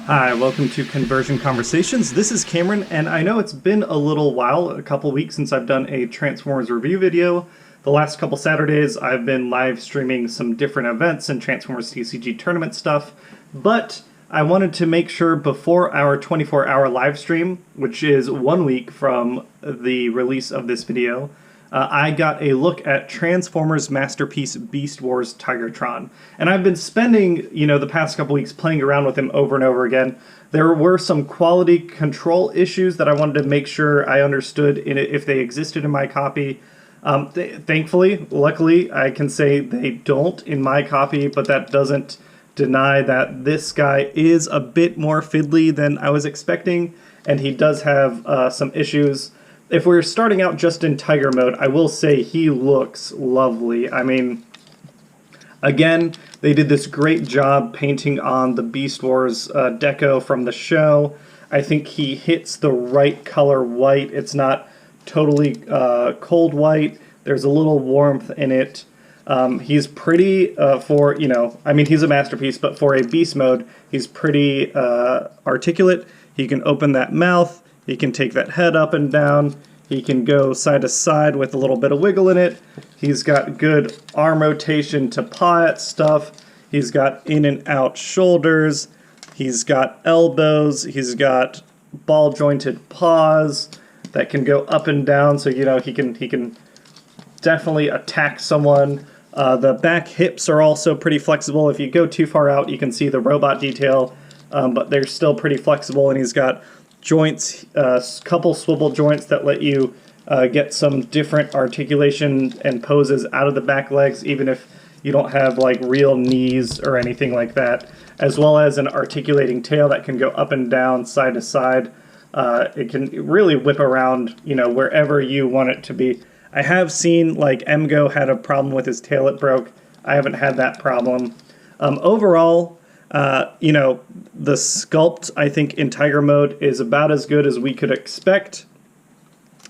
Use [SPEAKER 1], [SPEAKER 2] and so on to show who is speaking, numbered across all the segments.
[SPEAKER 1] Hi, welcome to Conversion Conversations. This is Cameron, and I know it's been a little while, a couple weeks since I've done a Transformers review video. The last couple Saturdays I've been live streaming some different events and Transformers TCG tournament stuff, but I wanted to make sure before our 24-hour live stream, which is 1 week from the release of this video, I got a look at Transformers Masterpiece Beast Wars Tigatron. And I've been spending, the past couple weeks playing around with him over and over again. There were some quality control issues that I wanted to make sure I understood if they existed in my copy. Thankfully, luckily, I can say they don't in my copy, but that doesn't deny that this guy is a bit more fiddly than I was expecting, and he does have some issues. If we're starting out just in Tiger mode, I will say he looks lovely. I mean, again, they did this great job painting on the Beast Wars deco from the show. I think he hits the right color white. It's not totally cold white. There's a little warmth in it. He's pretty he's a masterpiece, but for a beast mode, he's pretty articulate. He can open that mouth. He can take that head up and down. He can go side to side with a little bit of wiggle in it. He's got good arm rotation to paw at stuff. He's got in and out shoulders. He's got elbows. He's got ball jointed paws that can go up and down. So he can definitely attack someone. The back hips are also pretty flexible. If you go too far out, you can see the robot detail, but they're still pretty flexible. And he's got joints, couple swivel joints that let you get some different articulation and poses out of the back legs, even if you don't have like real knees or anything like that, as well as an articulating tail that can go up and down, side to side. It can really whip around, wherever you want it to be. I have seen like Emgo had a problem with his tail, it broke. I haven't had that problem. Overall, the sculpt, I think, in Tiger mode is about as good as we could expect.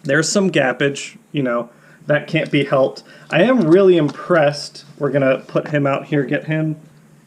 [SPEAKER 1] There's some gappage, that can't be helped. I am really impressed. We're going to put him out here, get him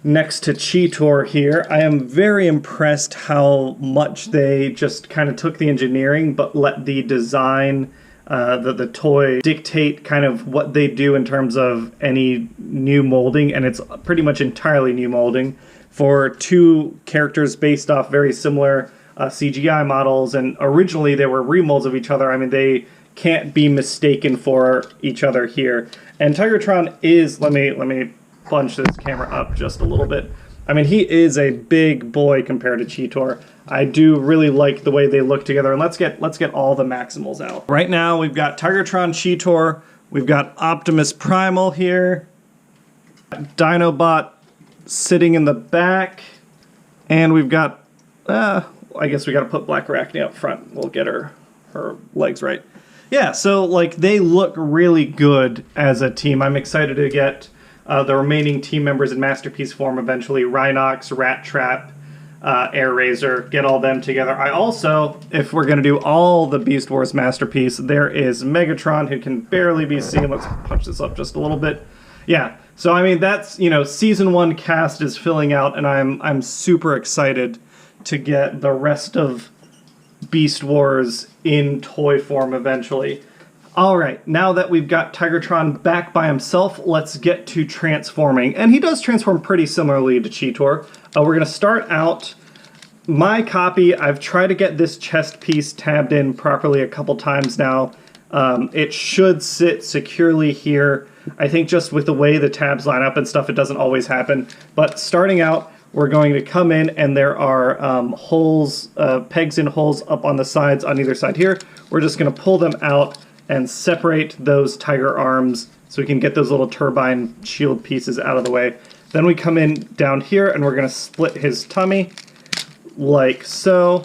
[SPEAKER 1] next to Cheetor here. I am very impressed how much they just kind of took the engineering, but let the design, the toy dictate kind of what they do in terms of any new molding, and it's pretty much entirely new molding for two characters based off very similar CGI models, and originally they were remolds of each other. I mean, they can't be mistaken for each other here. And Tigatron is, let me bunch this camera up just a little bit. I mean, he is a big boy compared to Cheetor. I do really like the way they look together, and let's get all the Maximals out. Right now, we've got Tigatron, Cheetor, we've got Optimus Primal here, Dinobot sitting in the back, and we've got, I guess we got to put Black Arachne up front. We'll get her legs right. Yeah, so like they look really good as a team. I'm excited to get the remaining team members in Masterpiece form eventually. Rhinox, Rat Trap, Air Razor, get all them together. I also, if we're going to do all the Beast Wars Masterpiece, there is Megatron, who can barely be seen. Let's punch this up just a little bit. Yeah, so I mean, that's, Season 1 cast is filling out, and I'm super excited to get the rest of Beast Wars in toy form eventually. Alright, now that we've got Tigatron back by himself, let's get to transforming. And he does transform pretty similarly to Cheetor. We're going to start out, my copy, I've tried to get this chest piece tabbed in properly a couple times now. It should sit securely here. I think just with the way the tabs line up and stuff, it doesn't always happen. But starting out, we're going to come in, and there are holes, pegs and holes up on the sides on either side here. We're just going to pull them out and separate those tiger arms so we can get those little turbine shield pieces out of the way. Then we come in down here, and we're going to split his tummy like so.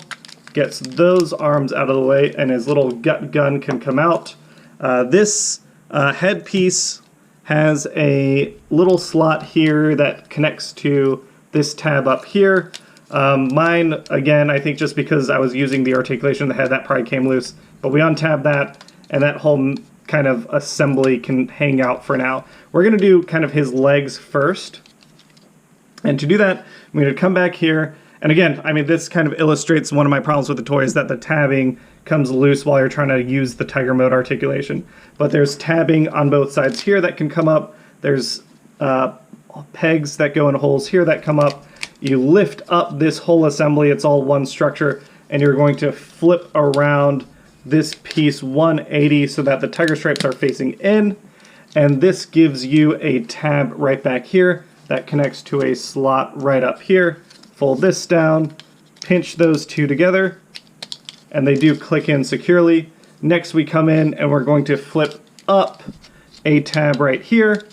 [SPEAKER 1] Gets those arms out of the way, and his little gut gun can come out. This headpiece has a little slot here that connects to this tab up here. Mine, again, I think just because I was using the articulation of the head, that probably came loose. But we untab that, and that whole kind of assembly can hang out for now. We're going to do kind of his legs first. And to do that, I'm going to come back here, And again, I mean, this kind of illustrates one of my problems with the toy is that the tabbing comes loose while you're trying to use the Tiger mode articulation. But there's tabbing on both sides here that can come up. There's pegs that go in holes here that come up. You lift up this whole assembly, it's all one structure, and you're going to flip around this piece 180 so that the tiger stripes are facing in, and this gives you a tab right back here that connects to a slot right up here. Fold this down, pinch those two together, and they do click in securely. Next we come in and we're going to flip up a tab right here,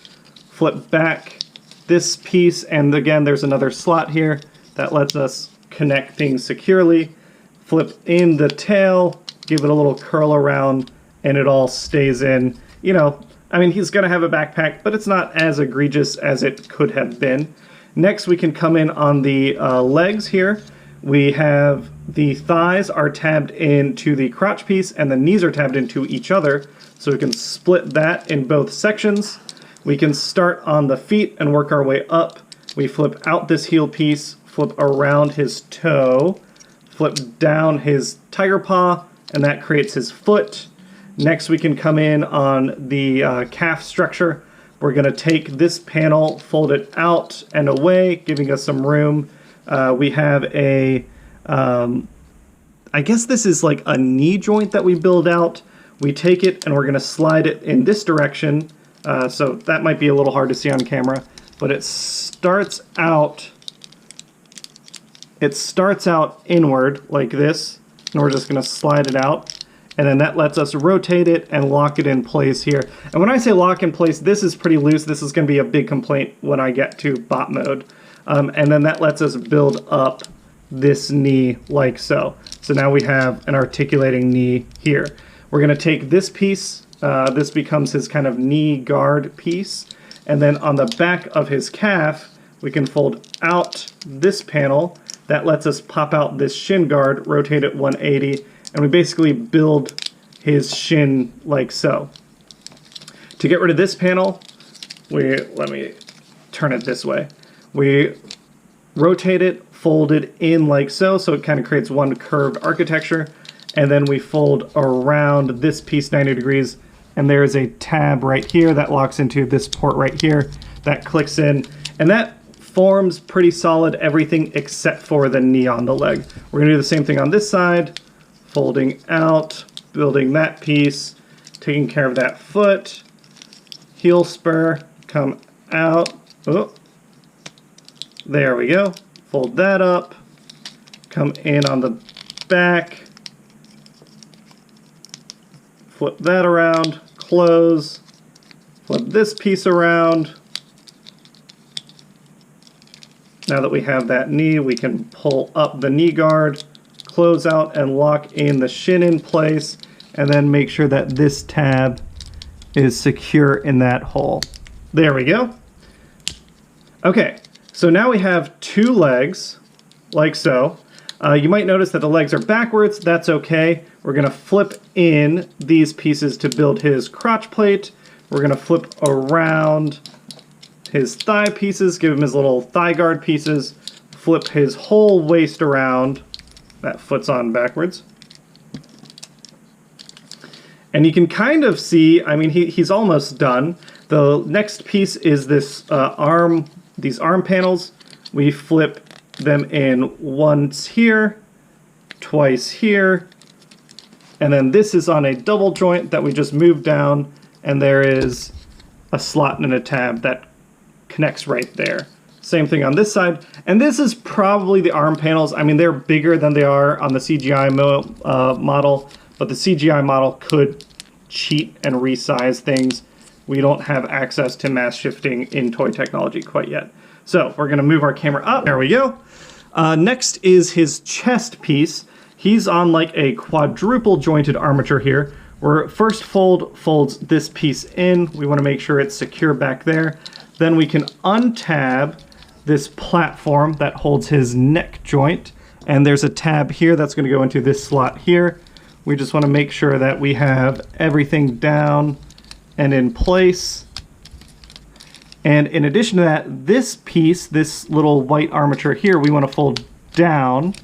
[SPEAKER 1] flip back this piece, and again there's another slot here that lets us connect things securely. Flip in the tail, give it a little curl around, and it all stays in. You know, I mean, he's gonna have a backpack, but it's not as egregious as it could have been. Next, we can come in on the legs here. We have the thighs are tabbed into the crotch piece, and the knees are tabbed into each other, so we can split that in both sections. We can start on the feet and work our way up. We flip out this heel piece, flip around his toe, flip down his tiger paw, and that creates his foot. Next we can come in on the calf structure. We're going to take this panel, fold it out and away, giving us some room. We have a, I guess this is like a knee joint that we build out. We take it and we're going to slide it in this direction. So that might be a little hard to see on camera, but it starts out inward like this, and we're just going to slide it out, and then that lets us rotate it and lock it in place here. And when I say lock in place, this is pretty loose. This is going to be a big complaint when I get to bot mode. And then that lets us build up this knee like so. So now we have an articulating knee here. We're going to take this piece, this becomes his kind of knee guard piece, and then on the back of his calf we can fold out this panel that lets us pop out this shin guard, rotate it 180, and we basically build his shin like so. To get rid of this panel, let me turn it this way. We rotate it, fold it in like so, so it kind of creates one curved architecture, and then we fold around this piece 90 degrees, and there is a tab right here that locks into this port right here that clicks in, and that forms pretty solid everything except for the knee on the leg. We're going to do the same thing on this side, folding out, building that piece, taking care of that foot, heel spur, come out, oh, there we go, fold that up, come in on the back, flip that around, close, flip this piece around. Now that we have that knee, we can pull up the knee guard, close out and lock in the shin in place, and then make sure that this tab is secure in that hole. There we go. Okay, so now we have two legs, like so. You might notice that the legs are backwards. That's okay. We're going to flip in these pieces to build his crotch plate. We're going to flip around his thigh pieces, give him his little thigh guard pieces, flip his whole waist around. That foot's on backwards. And you can kind of see, I mean, he's almost done. The next piece is this these arm panels. We flip them in once here, twice here, and then this is on a double joint that we just moved down, and there is a slot and a tab that connects right there. Same thing on this side, and this is probably the arm panels. I mean, they're bigger than they are on the CGI model, but the CGI model could cheat and resize things. We don't have access to mass shifting in toy technology quite yet. So we're going to move our camera up. There we go. Next is his chest piece. He's on like a quadruple jointed armature here. Where first folds this piece in. We want to make sure it's secure back there. Then we can untab this platform that holds his neck joint. And there's a tab here that's going to go into this slot here. We just want to make sure that we have everything down and in place. And in addition to that, this piece, this little white armature here, we want to fold down,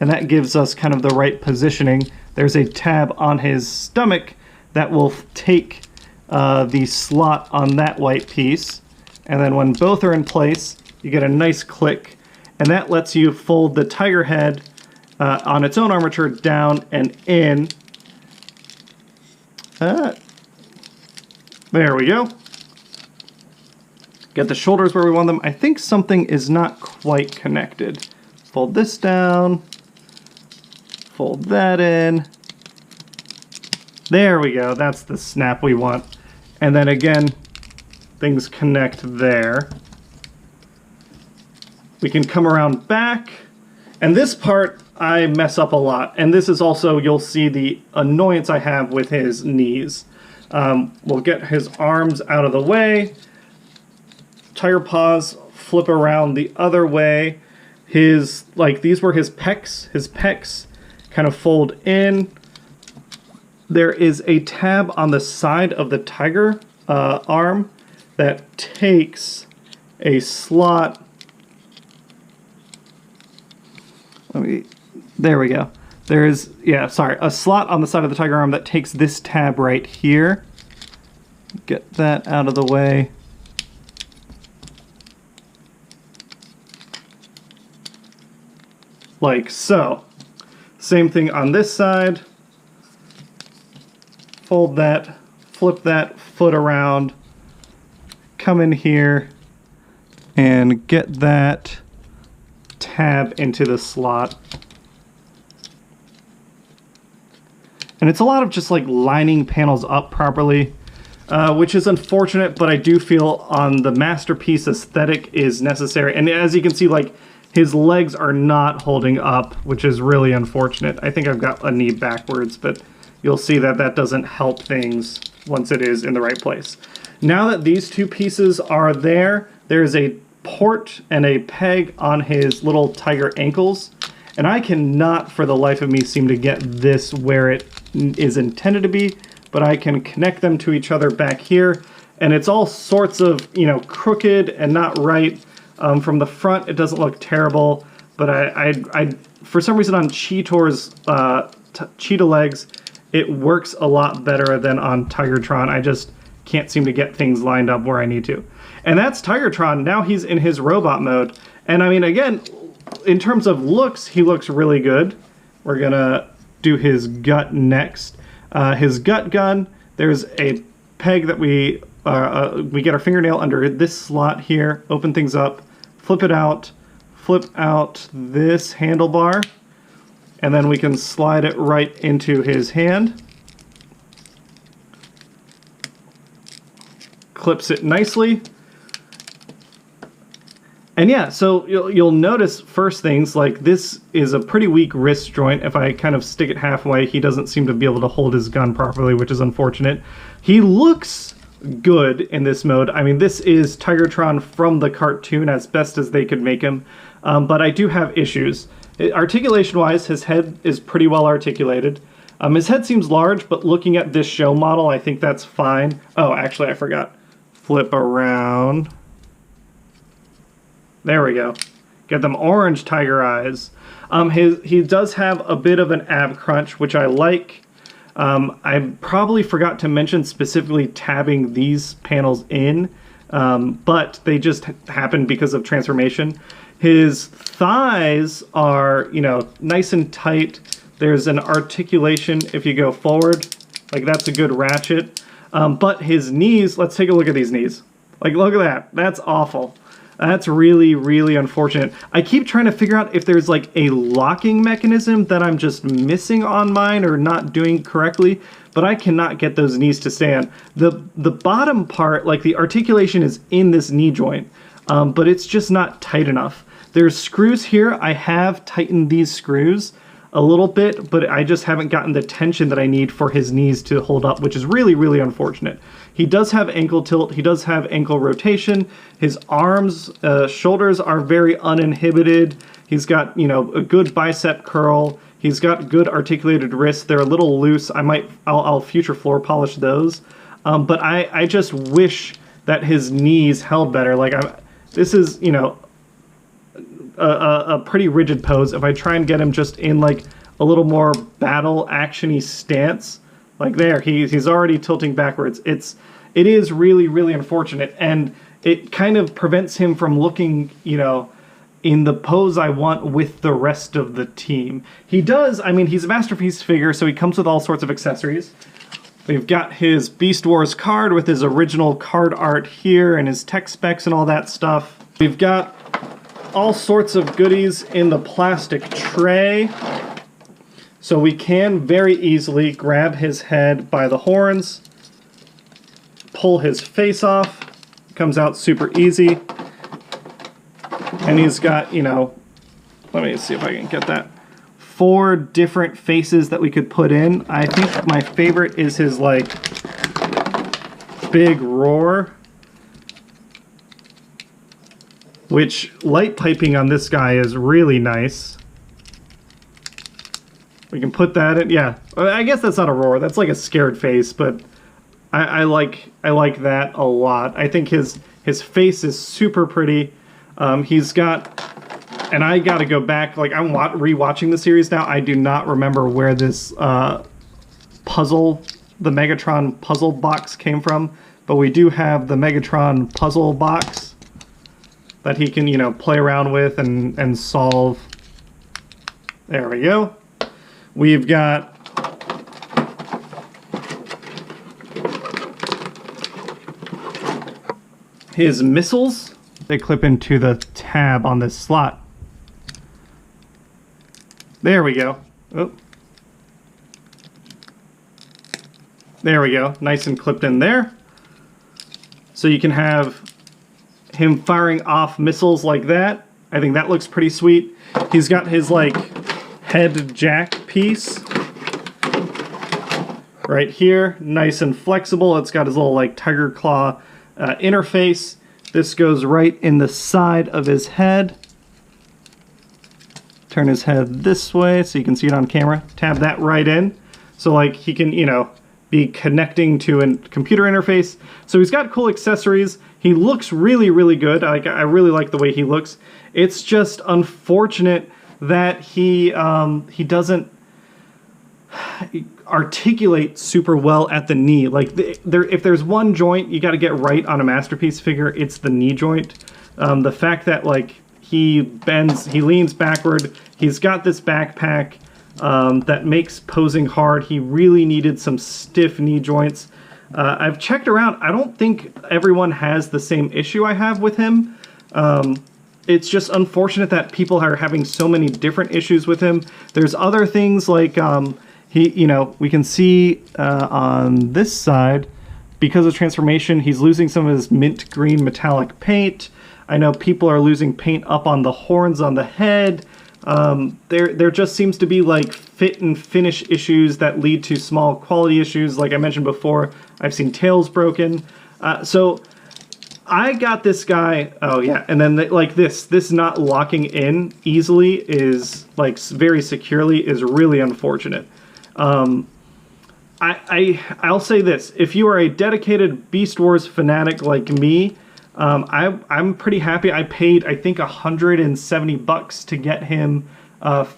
[SPEAKER 1] and that gives us kind of the right positioning. There's a tab on his stomach that will take the slot on that white piece, and then when both are in place, you get a nice click, and that lets you fold the tiger head on its own armature down and in. There we go. Get the shoulders where we want them. I think something is not quite connected. Fold this down. Fold that in. There we go. That's the snap we want. And then again, things connect there. We can come around back. And this part I mess up a lot. And this is also, you'll see the annoyance I have with his knees. We'll get his arms out of the way. Tiger paws flip around the other way. These were his pecs. His pecs kind of fold in. There is a tab on the side of the tiger arm that takes a slot. There we go. There's, a slot on the side of the tiger arm that takes this tab right here. Get that out of the way. Like so. Same thing on this side. Fold that, flip that foot around, come in here, and get that tab into the slot. And it's a lot of just like lining panels up properly, which is unfortunate, but I do feel on the Masterpiece aesthetic is necessary. And as you can see, like, his legs are not holding up, which is really unfortunate. I think I've got a knee backwards, but you'll see that that doesn't help things once it is in the right place. Now that these two pieces are there, there's a port and a peg on his little tiger ankles, and I cannot for the life of me seem to get this where it is intended to be, but I can connect them to each other back here, and it's all sorts of, you know, crooked and not right. From the front, it doesn't look terrible, but I for some reason on Cheetor's cheetah legs, it works a lot better than on Tigatron. I just can't seem to get things lined up where I need to. And that's Tigatron. Now he's in his robot mode. And I mean, again, in terms of looks, he looks really good. We're gonna do his gut next. His gut gun, there's a peg that we get our fingernail under this slot here, open things up, flip it out, flip out this handlebar, and then we can slide it right into his hand. Clips it nicely. And yeah, so you'll notice first things, like this is a pretty weak wrist joint. If I kind of stick it halfway, he doesn't seem to be able to hold his gun properly, which is unfortunate. He looks good in this mode. I mean, this is Tigatron from the cartoon as best as they could make him, but I do have issues. Articulation-wise, his head is pretty well articulated. His head seems large, but looking at this show model, I think that's fine. Oh, actually, I forgot. Flip around. There we go. Get them orange tiger eyes. He does have a bit of an ab crunch, which I like. I probably forgot to mention specifically tabbing these panels in, but they just happen because of transformation. His thighs are, you know, nice and tight. There's an articulation if you go forward. Like, that's a good ratchet. But his knees, let's take a look at these knees. Like, look at that. That's awful. That's really, really unfortunate. I keep trying to figure out if there's like a locking mechanism that I'm just missing on mine or not doing correctly, but I cannot get those knees to stand. The bottom part, like the articulation is in this knee joint, but it's just not tight enough. There's screws here. I have tightened these screws a little bit, but I just haven't gotten the tension that I need for his knees to hold up, which is really, really unfortunate. He does have ankle tilt, he does have ankle rotation, his arms, shoulders are very uninhibited, he's got, you know, a good bicep curl, he's got good articulated wrists, they're a little loose, I'll future floor polish those, but I just wish that his knees held better. Like, this is, you know, a pretty rigid pose. If I try and get him just in like a little more battle actiony stance, like there, he's already tilting backwards. It is really, really unfortunate, and it kind of prevents him from looking, you know, in the pose I want with the rest of the team. He does, I mean, he's a Masterpiece figure, so he comes with all sorts of accessories. We've got his Beast Wars card with his original card art here and his tech specs and all that stuff. We've got all sorts of goodies in the plastic tray. So we can very easily grab his head by the horns, pull his face off, comes out super easy. And he's got, you know, let me see if I can get that, 4 different faces that we could put in. I think my favorite is his, like, big roar, which light piping on this guy is really nice. We can put that in, yeah. I guess that's not a roar, that's like a scared face, but I like that a lot. I think his face is super pretty. He's got, and I gotta go back, like I'm rewatching the series now, I do not remember where this puzzle, the Megatron puzzle box came from, but we do have the Megatron puzzle box that he can, you know, play around with and solve. There we go. We've got his missiles. They clip into the tab on this slot. There we go. Oh. There we go. Nice and clipped in there. So you can have him firing off missiles like that. I think that looks pretty sweet. He's got his like head jack piece right here. Nice and flexible. It's got his little like tiger claw interface. This goes right in the side of his head. Turn his head this way so you can see it on camera. Tab that right in. So like he can, you know, be connecting to a computer interface. So he's got cool accessories. He looks really, really good. I really like the way he looks. It's just unfortunate that he doesn't articulate super well at the knee. Like if there's one joint you got to get right on a Masterpiece figure, it's the knee joint. The fact that like he leans backward, he's got this backpack that makes posing hard. He really needed some stiff knee joints. I've checked around. I don't think everyone has the same issue I have with him. It's just unfortunate that people are having so many different issues with him. There's other things like you know, we can see on this side, because of transformation, he's losing some of his mint green metallic paint. I know people are losing paint up on the horns on the head. There just seems to be like fit and finish issues that lead to small quality issues. Like I mentioned before, I've seen tails broken. So I got this guy, oh yeah, and then like this not locking in easily is like very securely is really unfortunate. I'll say this, if you are a dedicated Beast Wars fanatic like me, I'm pretty happy. I paid, I think, $170 to get him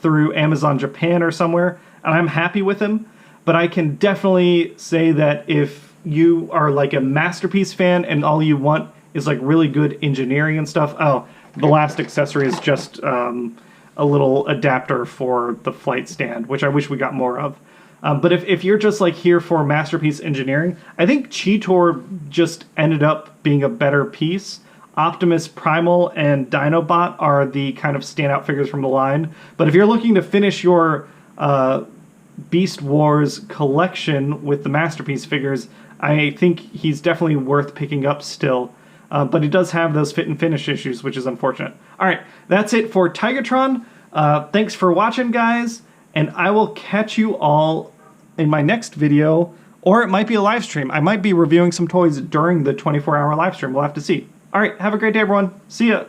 [SPEAKER 1] through Amazon Japan or somewhere, and I'm happy with him. But I can definitely say that if you are like a Masterpiece fan and all you want is like really good engineering and stuff, oh, the last accessory is just a little adapter for the flight stand, which I wish we got more of. But if you're just like here for Masterpiece engineering, I think Cheetor just ended up being a better piece. Optimus Primal and Dinobot are the kind of standout figures from the line. But if you're looking to finish your Beast Wars collection with the Masterpiece figures, I think he's definitely worth picking up still. But he does have those fit and finish issues, which is unfortunate. All right, that's it for Tigatron. Thanks for watching, guys, and I will catch you all in my next video, or it might be a live stream. I might be reviewing some toys during the 24-hour live stream. We'll have to see. All right, have a great day, everyone. See ya.